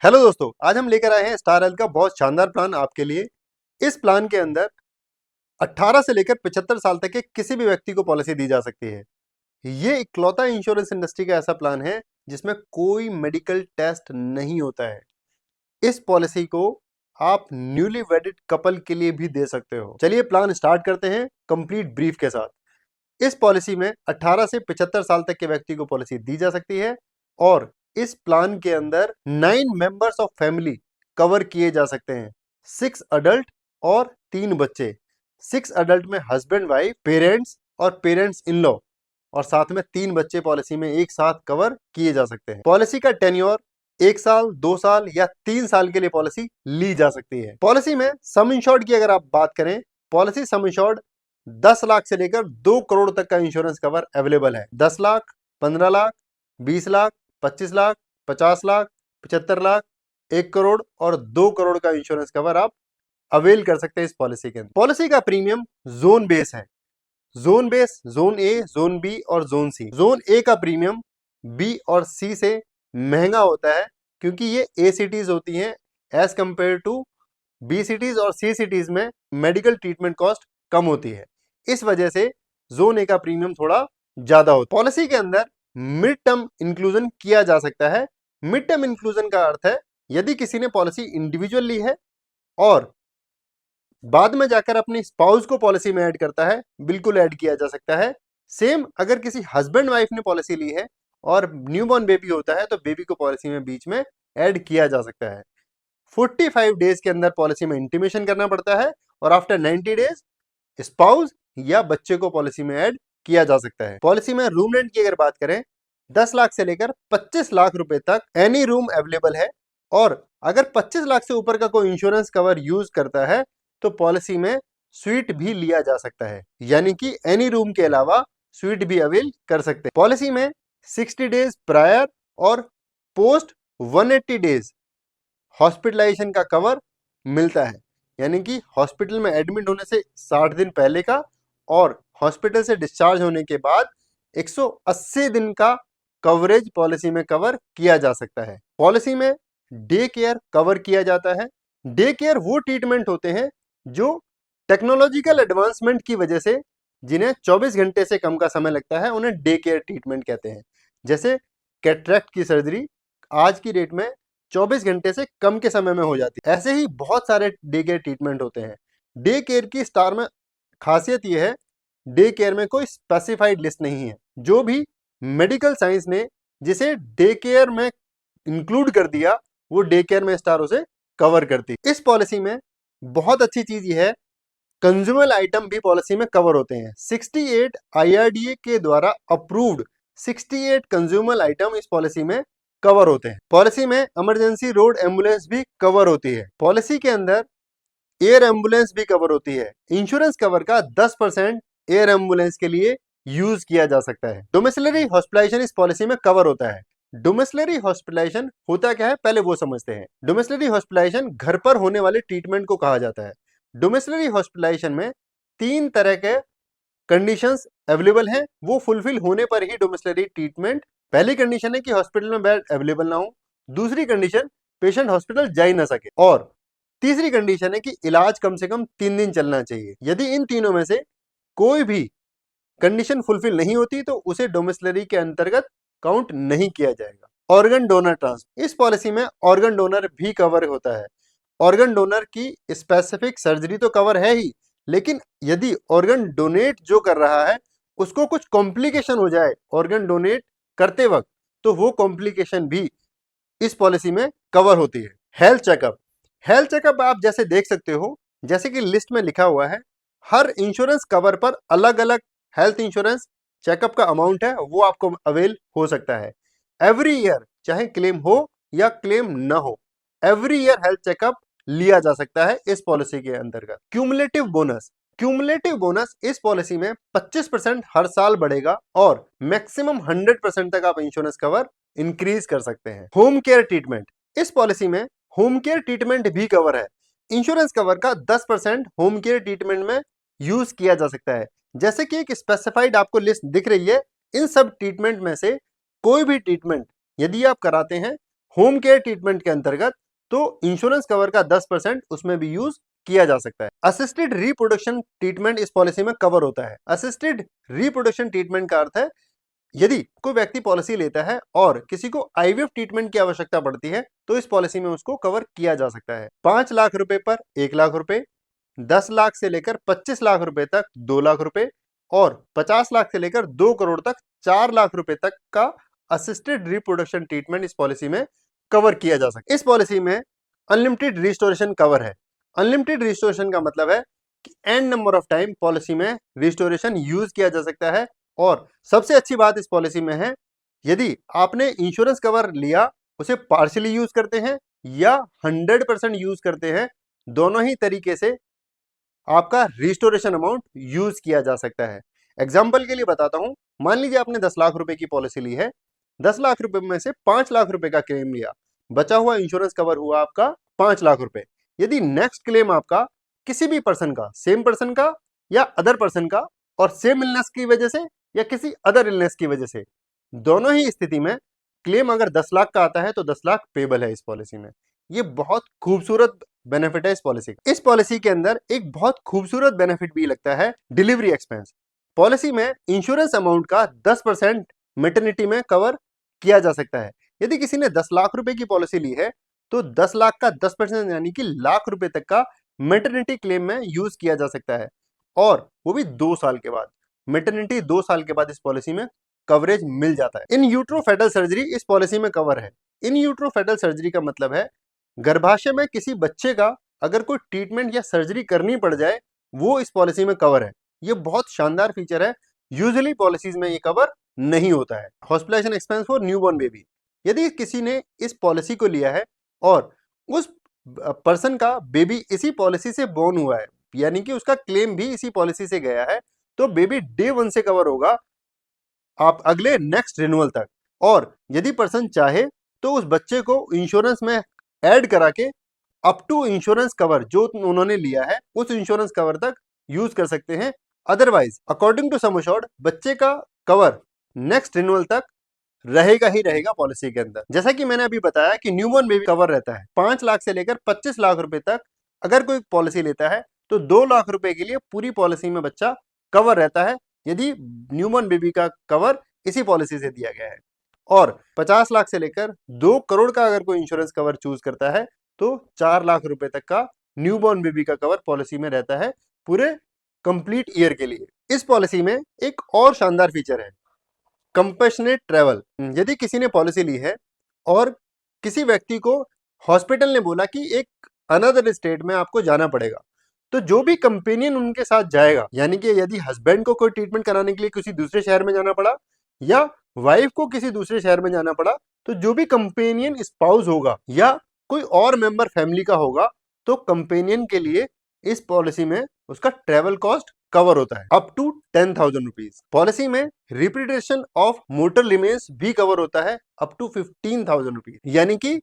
Hello दोस्तों, आज हम लेकर आए हैं स्टार हेल्थ का बहुत शानदार प्लान आपके लिए। इस प्लान के अंदर 18 से लेकर 75 साल तक के किसी भी व्यक्ति को पॉलिसी दी जा सकती है। ये इकलौता इंश्योरेंस इंडस्ट्री का ऐसा प्लान है जिसमें कोई मेडिकल टेस्ट नहीं होता है। इस पॉलिसी को आप न्यूली वेडिड कपल के लिए भी दे सकते हो। चलिए प्लान स्टार्ट करते हैं कंप्लीट ब्रीफ के साथ। इस पॉलिसी में 18 से 75 साल तक के व्यक्ति को पॉलिसी दी जा सकती है और इस प्लान के अंदर 9 मेंबर्स ऑफ फैमिली कवर किए जा सकते हैं। 6 अडल्ट और 3 बच्चे। 6 अडल्ट में हस्बैंड वाइफ, पेरेंट्स और पेरेंट्स इन लॉ और साथ में 3 बच्चे पॉलिसी में एक साथ कवर किए जा सकते हैं। पॉलिसी का टेन्योर 1 साल, 2 साल या 3 साल के लिए पॉलिसी ली जा सकती है। पॉलिसी में सम इंश्योर्ड की अगर आप बात करें, पॉलिसी सम इंश्योर्ड 10 लाख से लेकर 2 करोड़ तक का इंश्योरेंस कवर अवेलेबल है। 10 लाख, 15 लाख, 20 लाख, 25 लाख, 50 लाख, 75 लाख, 1 करोड़ और 2 करोड़ का इंश्योरेंस कवर आप अवेल कर सकते हैं इस पॉलिसी के अंदर। पॉलिसी का प्रीमियम जोन बेस है। Zone base zone A, zone B और जोन सी। जोन ए का प्रीमियम बी और सी से महंगा होता है क्योंकि ये ए सिटीज होती हैं as compare to B cities और सी सिटीज में मेडिकल ट्रीटमेंट कॉस्ट कम होती है। इस वजह से जोन ए का प्रीमियम थोड़ा ज्यादा होता है। पॉलिसी के अंदर मिड टर्म इंक्लूजन किया जा सकता है। मिड टर्म इंक्लूजन का अर्थ है यदि किसी ने पॉलिसी इंडिविजुअल ली है और बाद में जाकर अपनी स्पाउस को पॉलिसी में ऐड करता है, बिल्कुल ऐड किया जा सकता है। सेम अगर किसी हस्बैंड वाइफ ने पॉलिसी ली है और न्यूबॉर्न बेबी होता है तो बेबी को पॉलिसी में बीच में ऐड किया जा सकता है। 45 डेज के अंदर पॉलिसी में इंटीमेशन करना पड़ता है और आफ्टर 90 डेज स्पाउस या बच्चे को पॉलिसी में ऐड किया जा सकता है। पॉलिसी में रूम रेंट की अगर बात करें, 10 लाख से लेकर 25 लाख रुपए तक एनी रूम अवेलेबल है और अगर 25 लाख से ऊपर का कोई इंश्योरेंस कवर यूज करता है तो पॉलिसी में स्वीट भी लिया जा सकता है, यानी कि एनी रूम के अलावा स्वीट भी अवेल कर सकते हैं। पॉलिसी में 60 डेज प्रायर और पोस्ट 180 डेज हॉस्पिटलाइजेशन का कवर मिलता है, यानी कि हॉस्पिटल में एडमिट होने से 60 दिन पहले का और हॉस्पिटल से डिस्चार्ज होने के बाद 180 दिन का कवरेज पॉलिसी में कवर किया जा सकता है। पॉलिसी में डे केयर कवर किया जाता है। डे केयर वो ट्रीटमेंट होते हैं जो टेक्नोलॉजिकल एडवांसमेंट की वजह से जिन्हें 24 घंटे से कम का समय लगता है उन्हें डे केयर ट्रीटमेंट कहते हैं। जैसे कैटरेक्ट की सर्जरी आज की डेट में 24 घंटे से कम के समय में हो जाती है। ऐसे ही बहुत सारे डे केयर ट्रीटमेंट होते हैं। डे केयर की स्टार में खासियत यह है, डे केयर में कोई स्पेसिफाइड लिस्ट नहीं है। जो भी मेडिकल साइंस ने जिसे डे केयर में इंक्लूड कर दिया वो डे केयर में स्टार उसे कवर करती। इस पॉलिसी में बहुत अच्छी चीज यह है, कंज्यूमर आइटम भी पॉलिसी में कवर होते हैं। 68 IRDA के द्वारा अप्रूव्ड 68 कंज्यूमर आइटम इस पॉलिसी में कवर होते हैं। पॉलिसी में इमरजेंसी रोड एम्बुलेंस भी कवर होती है। पॉलिसी के अंदर एयर एम्बुलेंस भी कवर होती है। इंश्योरेंस कवर का 10% एयर एम्बुलेंस के लिए यूज किया जा सकता है। डोमिसिलरी हॉस्पिटलाइजेशन इस पॉलिसी में कवर होता है। डोमिसिलरी हॉस्पिटलाइजेशन होता क्या है पहले वो समझते हैं। डोमिसिलरी हॉस्पिटलाइजेशन घर पर होने वाले ट्रीटमेंट को कहा जाता है। डोमिसिलरी हॉस्पिटलाइजेशन में 3 तरह के कंडीशंस अवेलेबल हैं, वो फुलफिल होने पर ही डोमिसिलरी ट्रीटमेंट। पहली कंडीशन है कि हॉस्पिटल में बेड अवेलेबल ना हो। दूसरी कंडीशन पेशेंट हॉस्पिटल जा ही ना सके और तीसरी कंडीशन है कि इलाज कम से कम 3 दिन चलना चाहिए। यदि इन तीनों में से कोई भी कंडीशन फुलफिल नहीं होती तो उसे डोमिसिलरी के अंतर्गत काउंट नहीं किया जाएगा। ऑर्गन डोनर ट्रांसफर इस पॉलिसी में ऑर्गन डोनर भी कवर होता है। ऑर्गन डोनर की स्पेसिफिक सर्जरी तो कवर है ही, लेकिन यदि ऑर्गन डोनेट जो कर रहा है उसको कुछ कॉम्प्लिकेशन हो जाए ऑर्गन डोनेट करते वक्त तो वो कॉम्प्लिकेशन भी इस पॉलिसी में कवर होती है। हेल्थ चेकअप, हेल्थ चेकअप आप जैसे देख सकते हो, जैसे कि लिस्ट में लिखा हुआ है, हर इंश्योरेंस कवर पर अलग अलग हेल्थ इंश्योरेंस चेकअप का अमाउंट है वो आपको अवेल हो सकता है। एवरी ईयर चाहे क्लेम हो या क्लेम न हो, एवरी ईयर हेल्थ चेकअप लिया जा सकता है इस पॉलिसी के अंतर्गत। क्यूमुलेटिव बोनस, क्यूमुलेटिव बोनस इस पॉलिसी में 25% हर साल बढ़ेगा और मैक्सिमम 100% तक आप इंश्योरेंस कवर इंक्रीज कर सकते हैं। होम केयर ट्रीटमेंट, इस पॉलिसी में होम केयर ट्रीटमेंट भी कवर है। इंश्योरेंस कवर का 10% होम केयर ट्रीटमेंट में यूज किया जा सकता है। जैसे कि एक स्पेसिफाइड आपको लिस्ट दिख रही है, इन सब ट्रीटमेंट में से कोई भी ट्रीटमेंट यदि आप कराते हैं होम केयर ट्रीटमेंट के अंतर्गत, तो इंश्योरेंस कवर का 10% उसमें भी यूज किया जा सकता है। असिस्टेड रिप्रोडक्शन ट्रीटमेंट इस पॉलिसी में कवर होता है। असिस्टेड रिप्रोडक्शन ट्रीटमेंट का अर्थ है यदि कोई व्यक्ति पॉलिसी लेता है और किसी को आईवीएफ ट्रीटमेंट की आवश्यकता पड़ती है तो इस पॉलिसी में उसको कवर किया जा सकता है। 5 लाख रुपए पर 1 लाख रुपए, 10 लाख से लेकर 25 लाख रुपए तक 2 लाख रुपए और 50 लाख से लेकर 2 करोड़ तक 4 लाख रुपए तक का असिस्टेड रिप्रोडक्शन ट्रीटमेंट इस पॉलिसी में कवर किया जा सकता है। इस पॉलिसी में अनलिमिटेड रिस्टोरेशन कवर है। अनलिमिटेड रिस्टोरेशन का मतलब है कि N number of time policy में रिस्टोरेशन यूज किया जा सकता है। और सबसे अच्छी बात इस पॉलिसी में है, यदि आपने इंश्योरेंस कवर लिया उसे पार्शियली यूज करते हैं या 100% यूज करते हैं, दोनों ही तरीके से आपका रिस्टोरेशन अमाउंट यूज किया जा सकता है। एग्जाम्पल के लिए बताता हूं, मान लीजिए आपने 10 लाख रुपए की पॉलिसी ली है, 10 लाख रुपए में से 5 लाख रुपए का क्लेम लिया, बचा हुआ इंश्योरेंस कवर हुआ आपका 5 लाख रुपए। यदि नेक्स्ट क्लेम आपका किसी भी पर्सन का, सेम पर्सन का या अदर पर्सन का, और सेम इलनेस की वजह से या किसी अदर इलनेस की वजह से, दोनों ही स्थिति में क्लेम अगर 10 लाख का आता है तो 10 लाख पेबल है इस पॉलिसी में। ये बहुत खूबसूरत बेनिफिट है इस पॉलिसी का। इस पॉलिसी के अंदर एक बहुत खूबसूरत बेनिफिट भी लगता है, डिलीवरी एक्सपेंस। पॉलिसी में इंश्योरेंस अमाउंट का 10% मैटरनिटी में कवर किया जा सकता है। यदि किसी ने 10 लाख रुपए की पॉलिसी ली है तो 10 लाख का 10% यानी कि लाख रुपए तक का मैटरनिटी क्लेम में यूज किया जा सकता है, और वो भी 2 साल के बाद। मैटरनिटी 2 साल के बाद इस पॉलिसी में कवरेज मिल जाता है। इन यूट्रो फेटल सर्जरी इस पॉलिसी में कवर है। इन यूट्रो फेटल सर्जरी का मतलब है गर्भाशय में किसी बच्चे का अगर कोई ट्रीटमेंट या सर्जरी करनी पड़ जाए, वो इस पॉलिसी में कवर है। ये बहुत शानदार फीचर है, यूजुअली पॉलिसीज में ये कवर नहीं होता है। Hospitalisation expense for newborn baby, यदि किसी ने इस पॉलिसी को लिया है और उस पर्सन का बेबी इसी पॉलिसी से बोर्न हुआ है, यानी कि उसका क्लेम भी इसी पॉलिसी से गया है, तो बेबी डे 1 से कवर होगा आप अगले नेक्स्ट रिन्यूअल तक। और यदि पर्सन चाहे तो उस बच्चे को इंश्योरेंस में ऐड करा के अप टू इंश्योरेंस कवर जो उन्होंने लिया है उस इंश्योरेंस कवर तक यूज कर सकते हैं। Otherwise according to sum assured बच्चे का कवर नेक्स्ट रिन्यूअल तक रहेगा ही रहेगा पॉलिसी के अंदर। जैसा कि मैंने अभी बताया कि न्यूबॉर्न बेबी कवर रहता है 5 लाख से लेकर 25 लाख रुपए तक। अगर कोई पॉलिसी लेता है तो 2 लाख रुपए के लिए पूरी पॉलिसी में बच्चा कवर रहता है, यदि न्यूबॉर्न बेबी का कवर इसी पॉलिसी से दिया गया है। और 50 लाख से लेकर 2 करोड़ का अगर कोई इंश्योरेंस कवर चूज करता है तो 4 लाख रुपए तक का न्यूबॉर्न बेबी का कवर पॉलिसी में रहता है पूरे कंप्लीट ईयर के लिए। इस पॉलिसी में एक और शानदार फीचर है, कंपैशनेट ट्रैवल। यदि किसी ने पॉलिसी ली है और किसी व्यक्ति को हॉस्पिटल ने बोला कि एक अनदर स्टेट में आपको जाना पड़ेगा, तो जो भी कंपेनियन उनके साथ जाएगा, यानी कि यदि हस्बैंड को कोई ट्रीटमेंट कराने के लिए किसी दूसरे शहर में जाना पड़ा या वाइफ को किसी दूसरे शहर में जाना पड़ा, तो जो भी कंपेनियन स्पाउस होगा या कोई और मेंबर फैमिली का होगा, तो कंपेनियन के लिए इस पॉलिसी में उसका ट्रेवल कॉस्ट कवर होता है अप टू 10,000 रुपीज। पॉलिसी में रिप्रिटेशन ऑफ मोटर लिमेंस भी कवर होता है अप टू 15,000 रुपीज। यानी कि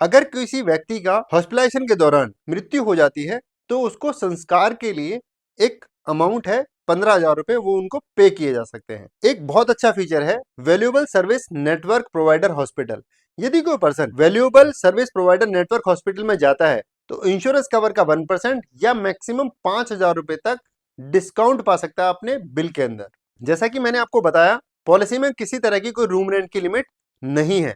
अगर किसी व्यक्ति का हॉस्पिटलाइजेशन के दौरान मृत्यु हो जाती है तो उसको संस्कार के लिए एक अमाउंट है 15,000 रुपए, वो उनको पे किए जा सकते हैं। एक बहुत अच्छा फीचर है valuable service network provider hospital. यदि कोई person valuable service provider network hospital में जाता है तो इंश्योरेंस कवर का 1% या मैक्सिमम 5,000 रुपए तक डिस्काउंट पा सकता है अपने बिल के अंदर। जैसा कि मैंने आपको बताया, पॉलिसी में किसी तरह की कोई रूम रेंट की लिमिट नहीं है,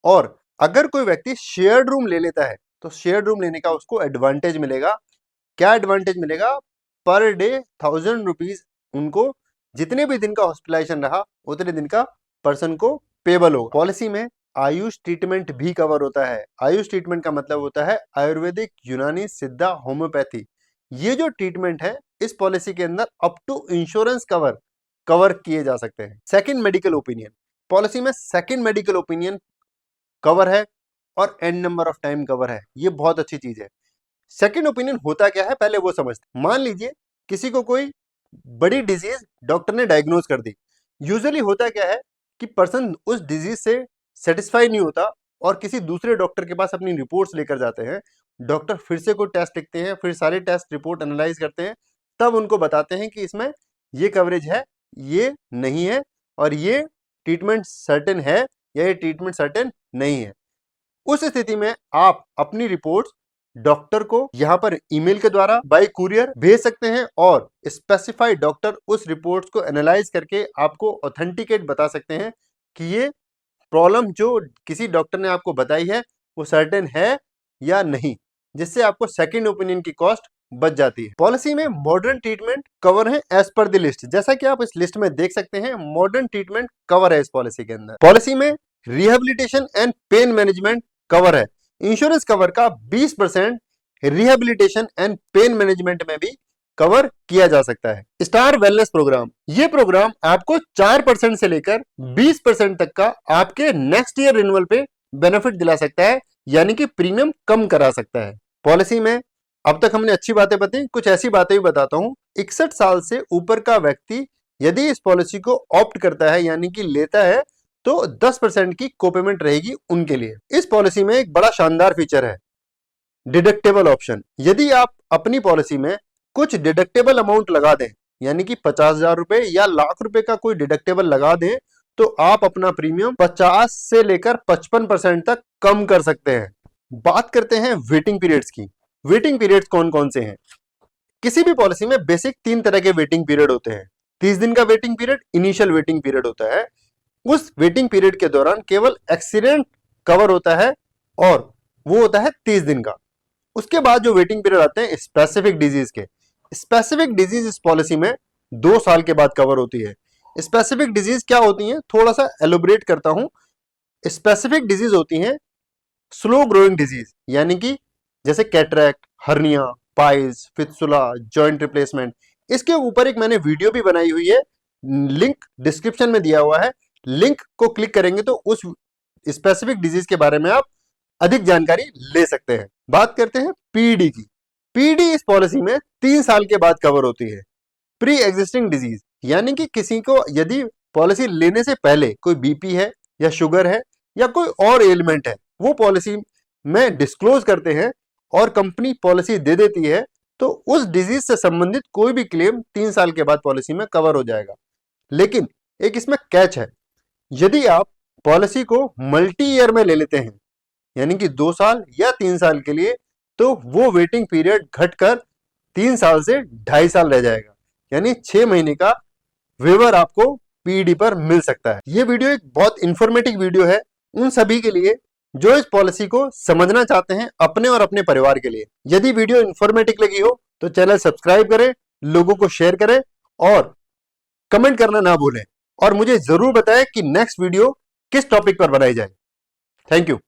और अगर कोई व्यक्ति शेयर्ड रूम ले लेता है तो शेयर्ड रूम लेने का उसको एडवांटेज मिलेगा। क्या एडवांटेज मिलेगा? पर डे 1,000 रुपीज उनको जितने भी दिन का हॉस्पिटलाइजेशन रहा उतने दिन का पर्सन को पेबल होगा। पॉलिसी में आयुष ट्रीटमेंट भी कवर होता है। आयुष ट्रीटमेंट का मतलब होता है आयुर्वेदिक, यूनानी, सिद्धा, होम्योपैथी। ये जो ट्रीटमेंट है इस पॉलिसी के अंदर अप टू इंश्योरेंस कवर किए जा सकते हैं। सेकंड मेडिकल ओपिनियन, पॉलिसी में सेकंड मेडिकल ओपिनियन कवर है और and number of time cover है। ये बहुत अच्छी चीज है। सेकंड ओपिनियन होता क्या है पहले वो समझते। मान लीजिए किसी को कोई बड़ी डिजीज डॉक्टर ने डायग्नोज कर दी। यूजुअली होता क्या है कि पर्सन उस डिजीज से सेटिस्फाई नहीं होता और किसी दूसरे डॉक्टर के पास अपनी रिपोर्ट्स लेकर जाते हैं। डॉक्टर फिर से कोई टेस्ट लिखते हैं, फिर सारे टेस्ट रिपोर्ट एनालाइज करते हैं, तब उनको बताते हैं कि इसमें ये कवरेज है, ये नहीं है, और ये ट्रीटमेंट सर्टेन है या ये ट्रीटमेंट सर्टेन नहीं है। उस स्थिति में आप अपनी रिपोर्ट्स डॉक्टर को यहाँ पर ईमेल के द्वारा बाय कुरियर भेज सकते हैं और स्पेसिफाइड डॉक्टर उस रिपोर्ट्स को एनालाइज करके आपको ऑथेंटिकेट बता सकते हैं कि ये प्रॉब्लम जो किसी डॉक्टर ने आपको बताई है वो सर्टेन है या नहीं, जिससे आपको सेकंड ओपिनियन की कॉस्ट बच जाती है। पॉलिसी में मॉडर्न ट्रीटमेंट कवर है एज पर द लिस्ट। जैसा कि आप इस लिस्ट में देख सकते हैं, मॉडर्न ट्रीटमेंट कवर है इस पॉलिसी के अंदर। पॉलिसी में rehabilitation and pain management cover है। इंश्योरेंस कवर का 20% रिहेबिलिटेशन एंड पेन मैनेजमेंट में भी कवर किया जा सकता है। स्टार वेलनेस प्रोग्राम, ये प्रोग्राम आपको 4% से लेकर 20% तक का आपके नेक्स्ट ईयर रिन्यूअल पे बेनिफिट दिला सकता है, यानी कि प्रीमियम कम करा सकता है। पॉलिसी में अब तक हमने अच्छी बातें बताई, कुछ ऐसी बातें भी बताता हूं। 61 साल से ऊपर का व्यक्ति यदि इस पॉलिसी को ऑप्ट करता है यानी कि लेता है तो 10% की कोपेमेंट रहेगी उनके लिए। इस पॉलिसी में एक बड़ा शानदार फीचर है, डिडक्टेबल ऑप्शन। यदि आप अपनी पॉलिसी में कुछ डिडक्टेबल अमाउंट लगा दें, यानी कि 50,000 रुपए या लाख रुपए का कोई डिडक्टेबल लगा दें, तो आप अपना प्रीमियम 50 से लेकर 55% तक कम कर सकते हैं। बात करते हैं वेटिंग पीरियड्स की। वेटिंग पीरियड्स कौन कौन से हैं? किसी भी पॉलिसी में बेसिक 3 तरह के वेटिंग पीरियड होते हैं। 30 दिन का waiting period initial waiting period होता है। उस वेटिंग पीरियड के दौरान केवल एक्सीडेंट कवर होता है और वो होता है 30 दिन का। उसके बाद जो वेटिंग पीरियड आते हैं स्पेसिफिक डिजीज के। स्पेसिफिक डिजीज इस पॉलिसी में 2 साल के बाद कवर होती है। स्पेसिफिक डिजीज क्या होती हैं, थोड़ा सा एलोबरेट करता हूं। स्पेसिफिक डिजीज होती हैं स्लो ग्रोइंग डिजीज, यानी कि जैसे cataract, hernia, piles, fistula, joint replacement. इसके ऊपर एक मैंने वीडियो भी बनाई हुई है, लिंक डिस्क्रिप्शन में दिया हुआ है। लिंक को क्लिक करेंगे तो उस स्पेसिफिक डिजीज के बारे में आप अधिक जानकारी ले सकते हैं। बात करते हैं पीडी की। पीडी इस पॉलिसी में 3 साल के बाद कवर होती है। प्री एग्जिस्टिंग डिजीज, यानी कि किसी को यदि पॉलिसी लेने से पहले कोई बीपी है या शुगर है या कोई और एलिमेंट है, वो पॉलिसी में डिस्क्लोज करते हैं और कंपनी पॉलिसी दे देती है, तो उस डिजीज से संबंधित कोई भी क्लेम 3 साल के बाद पॉलिसी में कवर हो जाएगा। लेकिन एक इसमें कैच है, यदि आप पॉलिसी को मल्टी ईयर में ले लेते हैं, यानी कि 2 साल या 3 साल के लिए, तो वो वेटिंग पीरियड घटकर 3 साल से 2.5 साल रह जाएगा, यानी 6 महीने का वेवर आपको पीडी पर मिल सकता है। ये वीडियो एक बहुत इंफॉर्मेटिव वीडियो है उन सभी के लिए जो इस पॉलिसी को समझना चाहते हैं अपने और अपने परिवार के लिए। यदि वीडियो इंफॉर्मेटिव लगी हो तो चैनल सब्सक्राइब करें, लोगों को शेयर करें और कमेंट करना ना भूलें। और मुझे जरूर बताएं कि नेक्स्ट वीडियो किस टॉपिक पर बनाई जाए। Thank you.